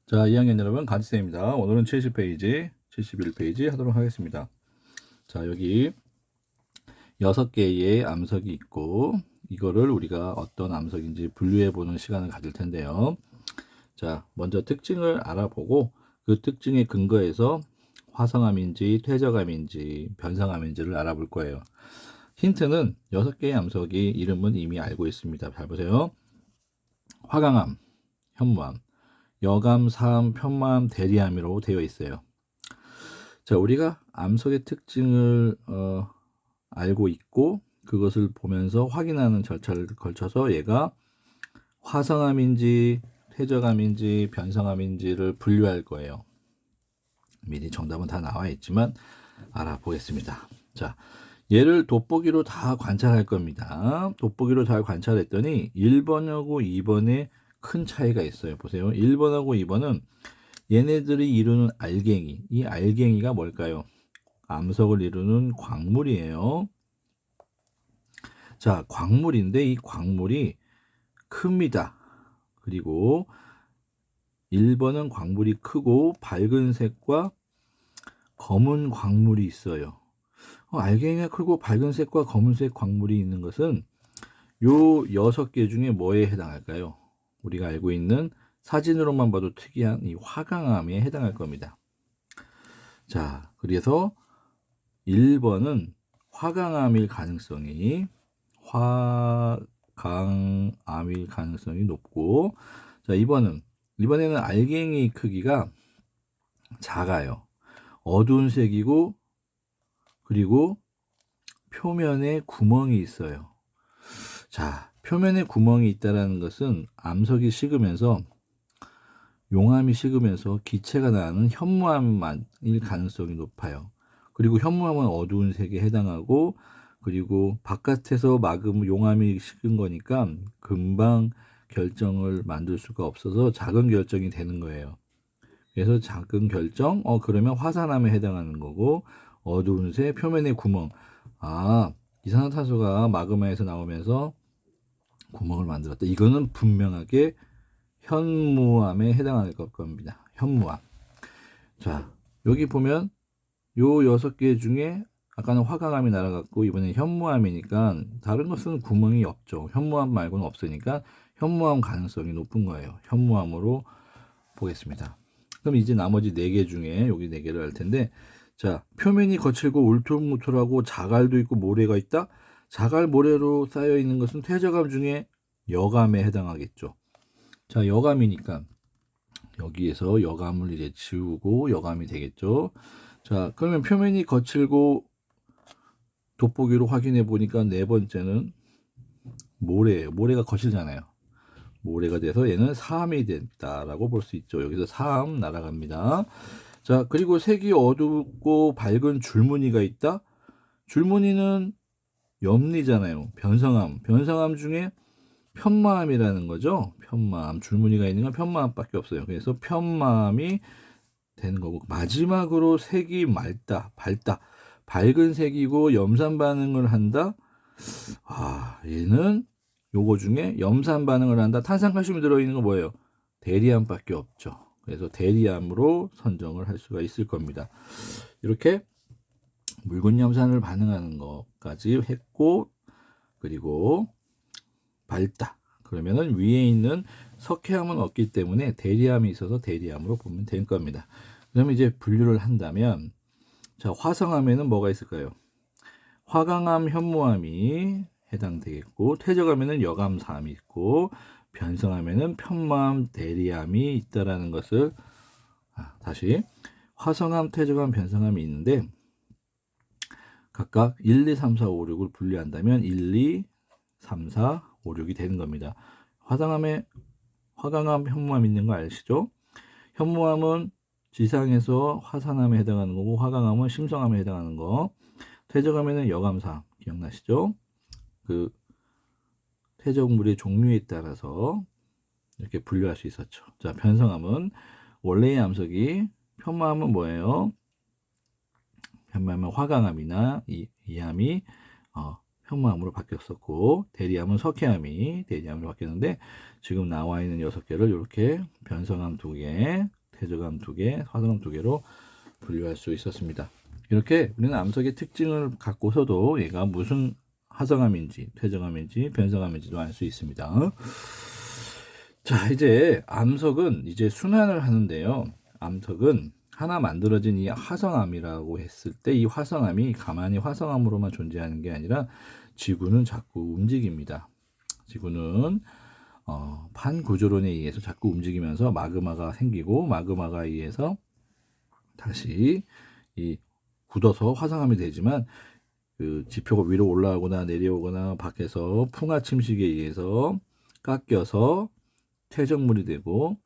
자, 2학년 여러분, 가지쌤입니다. 오늘은 70페이지, 71페이지 하도록 하겠습니다. 자, 여기 6개의 암석이 있고, 이거를 우리가 어떤 암석인지 분류해 보는 시간을 가질 텐데요. 자, 먼저 특징을 알아보고, 그 특징에 근거해서 화성암인지, 퇴적암인지, 변성암인지를 알아볼 거예요. 힌트는 6개의 암석이 이름은 이미 알고 있습니다. 잘 보세요. 화강암, 현무암, 여감, 사암, 편마암, 대리암으로 되어 있어요. 자, 우리가 암석의 특징을 알고 있고 그것을 보면서 확인하는 절차를 걸쳐서 얘가 화성암인지 퇴적암인지 변성암인지를 분류할 거예요. 미리 정답은 다 나와 있지만 알아보겠습니다. 자, 얘를 돋보기로 다 관찰할 겁니다. 돋보기로 잘 관찰했더니 1번하고 2번에 큰 차이가 있어요. 보세요. 1번하고 2번은 얘네들이 이루는 알갱이. 이 알갱이가 뭘까요? 암석을 이루는 광물이에요. 자, 광물인데 이 광물이 큽니다. 그리고 1번은 광물이 크고 밝은 색과 검은 광물이 있어요. 알갱이가 크고 밝은 색과 검은색 광물이 있는 것은 요 6개 중에 뭐에 해당할까요? 우리가 알고 있는 사진으로만 봐도 특이한 이 화강암에 해당할 겁니다. 자, 그래서 1번은 화강암일 가능성이 높고, 자, 이번에는 알갱이 크기가 작아요. 어두운 색이고, 그리고 표면에 구멍이 있어요. 자, 표면에 구멍이 있다는 것은 암석이 식으면서 용암이 식으면서 기체가 나는 현무암일 가능성이 높아요. 그리고 현무암은 어두운 색에 해당하고, 그리고 바깥에서 막으면 용암이 식은 거니까 금방 결정을 만들 수가 없어서 작은 결정이 되는 거예요. 그래서 작은 결정, 그러면 화산암에 해당하는 거고, 어두운 색, 표면에 구멍. 이산화탄소가 마그마에서 나오면서 구멍을 만들었다. 이거는 분명하게 현무암에 해당할 겁니다. 현무암. 자, 여기 보면 요 6개 중에 아까는 화강암이 날아갔고 이번엔 현무암이니까 다른 것은 구멍이 없죠. 현무암 말고는 없으니까 현무암 가능성이 높은 거예요. 현무암으로 보겠습니다. 그럼 이제 나머지 4개 중에 여기 4개를 할 텐데, 자, 표면이 거칠고 울퉁불퉁하고 자갈도 있고 모래가 있다. 자갈 모래로 쌓여 있는 것은 퇴적암 중에 여감에 해당하겠죠. 자, 여감이니까 여기에서 여감을 이제 지우고 여감이 되겠죠. 자, 그러면 표면이 거칠고 돋보기로 확인해 보니까 4번째는 모래예요. 모래가 거칠잖아요. 모래가 돼서 얘는 사암이 됐다라고 볼 수 있죠. 여기서 사암 날아갑니다. 자, 그리고 색이 어둡고 밝은 줄무늬가 있다. 줄무늬는 염리잖아요. 변성암 중에 편마암이라는 거죠. 편마암, 줄무늬가 있는 건 편마암밖에 없어요. 그래서 편마암이 되는 거고, 마지막으로 색이 밝다. 밝은 색이고 염산 반응을 한다. 얘는 요거 중에 염산 반응을 한다. 탄산칼슘이 들어있는 거 뭐예요? 대리암밖에 없죠. 그래서 대리암으로 선정을 할 수가 있을 겁니다. 이렇게 묽은 염산을 반응하는 것까지 했고, 그리고 밝다. 그러면은 위에 있는 석회암은 없기 때문에 대리암이 있어서 대리암으로 보면 될 겁니다. 그러면 이제 분류를 한다면, 자, 화성암에는 뭐가 있을까요? 화강암, 현무암이 해당되겠고, 퇴적암에는 여감사암이 있고, 변성암에는 편마암, 대리암이 있다라는 것을, 다시 화성암, 퇴적암, 변성암이 있는데 각각 1, 2, 3, 4, 5, 6을 분류한다면 1, 2, 3, 4, 5, 6이 되는 겁니다. 화강암, 현무암 있는 거 아시죠? 현무암은 지상에서 화산암에 해당하는 거고, 화강암은 심성암에 해당하는 거. 퇴적암에는 여감사 기억나시죠? 그 퇴적물의 종류에 따라서 이렇게 분류할 수 있었죠. 자, 변성암은 원래의 암석이, 편마암은 뭐예요? 편마암은 화강암이나 이 암이 현무암으로 바뀌었었고, 대리암은 석회암이 대리암으로 바뀌었는데, 지금 나와 있는 6개를 이렇게 변성암 2개, 퇴적암 2개, 화성암 2개로 분류할 수 있었습니다. 이렇게 우리는 암석의 특징을 갖고서도 얘가 무슨 화성암인지, 퇴적암인지, 변성암인지도 알 수 있습니다. 자, 이제 암석은 이제 순환을 하는데요. 암석은 하나 만들어진 이 화성암이라고 했을 때 이 화성암이 가만히 화성암으로만 존재하는 게 아니라 지구는 자꾸 움직입니다. 지구는 판구조론에 의해서 자꾸 움직이면서 마그마가 생기고 마그마가 의해서 다시 이 굳어서 화성암이 되지만 그 지표가 위로 올라오거나 내려오거나 밖에서 풍화 침식에 의해서 깎여서 퇴적물이 되고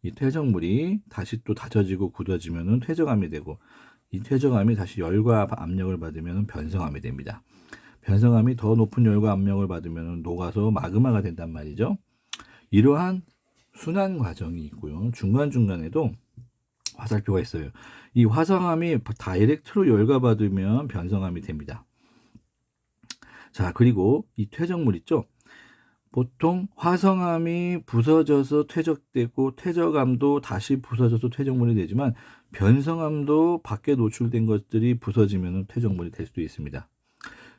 이 퇴적물이 다시 또 다져지고 굳어지면은 퇴적암이 되고 이 퇴적암이 다시 열과 압력을 받으면 변성암이 됩니다. 변성암이 더 높은 열과 압력을 받으면 녹아서 마그마가 된단 말이죠. 이러한 순환 과정이 있고요. 중간중간에도 화살표가 있어요. 이 화성암이 다이렉트로 열과 받으면 변성암이 됩니다. 자, 그리고 이 퇴적물 있죠? 보통 화성암이 부서져서 퇴적되고 퇴적암도 다시 부서져서 퇴적물이 되지만 변성암도 밖에 노출된 것들이 부서지면 퇴적물이 될 수도 있습니다.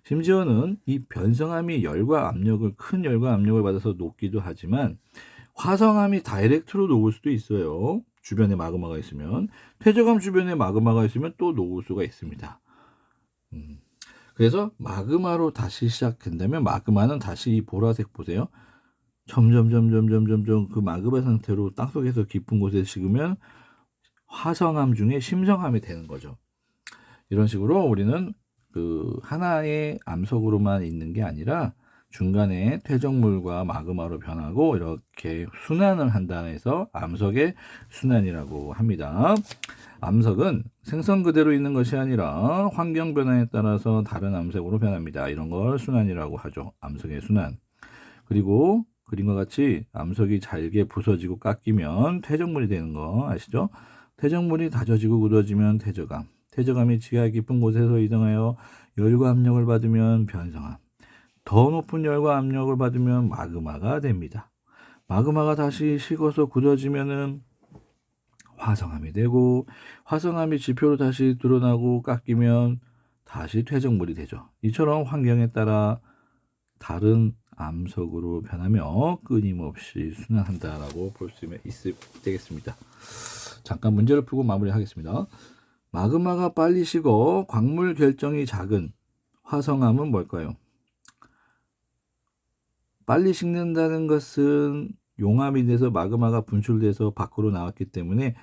심지어는 이 변성암이 열과 압력을 큰 열과 압력을 받아서 녹기도 하지만 화성암이 다이렉트로 녹을 수도 있어요. 주변에 마그마가 있으면 퇴적암 주변에 마그마가 있으면 또 녹을 수가 있습니다. 그래서 마그마로 다시 시작된다면 마그마는 다시 이 보라색 보세요. 점점 그 마그마 상태로 땅속에서 깊은 곳에 식으면 화성암 중에 심성암이 되는 거죠. 이런 식으로 우리는 그 하나의 암석으로만 있는 게 아니라 중간에 퇴적물과 마그마로 변하고 이렇게 순환을 한다 해서 암석의 순환이라고 합니다. 암석은 생성 그대로 있는 것이 아니라 환경 변화에 따라서 다른 암석으로 변합니다. 이런 걸 순환이라고 하죠. 암석의 순환. 그리고 그림과 같이 암석이 잘게 부서지고 깎이면 퇴적물이 되는 거 아시죠? 퇴적물이 다져지고 굳어지면 퇴적암. 퇴적암이 지하 깊은 곳에서 이동하여 열과 압력을 받으면 변성암. 더 높은 열과 압력을 받으면 마그마가 됩니다. 마그마가 다시 식어서 굳어지면은 화성암이 되고 화성암이 지표로 다시 드러나고 깎이면 다시 퇴적물이 되죠. 이처럼 환경에 따라 다른 암석으로 변하며 끊임없이 순환한다라고 볼 수 되겠습니다. 잠깐 문제를 풀고 마무리하겠습니다. 마그마가 빨리 식어 광물 결정이 작은 화성암은 뭘까요? 빨리 식는다는 것은 용암이 돼서 마그마가 분출돼서 밖으로 나왔기 때문에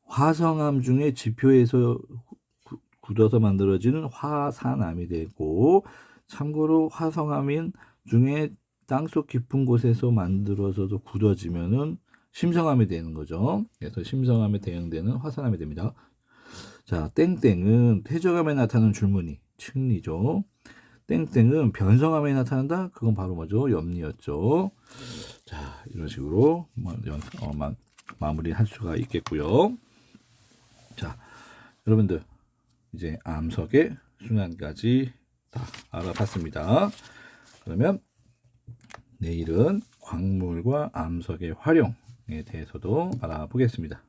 화성암 중에 지표에서 굳어서 만들어지는 화산암이 되고, 참고로 화성암인 중에 땅속 깊은 곳에서 만들어서도 굳어지면은 심성암이 되는 거죠. 그래서 심성암에 대응되는 화산암이 됩니다. 자, 땡땡은 퇴적암에 나타나는 줄무늬, 층리죠. 땡땡은 변성암에 나타난다? 그건 바로 뭐죠? 염리였죠. 자, 이런 식으로 마무리할 수가 있겠고요. 자, 여러분들 이제 암석의 순환까지 다 알아봤습니다. 그러면 내일은 광물과 암석의 활용에 대해서도 알아보겠습니다.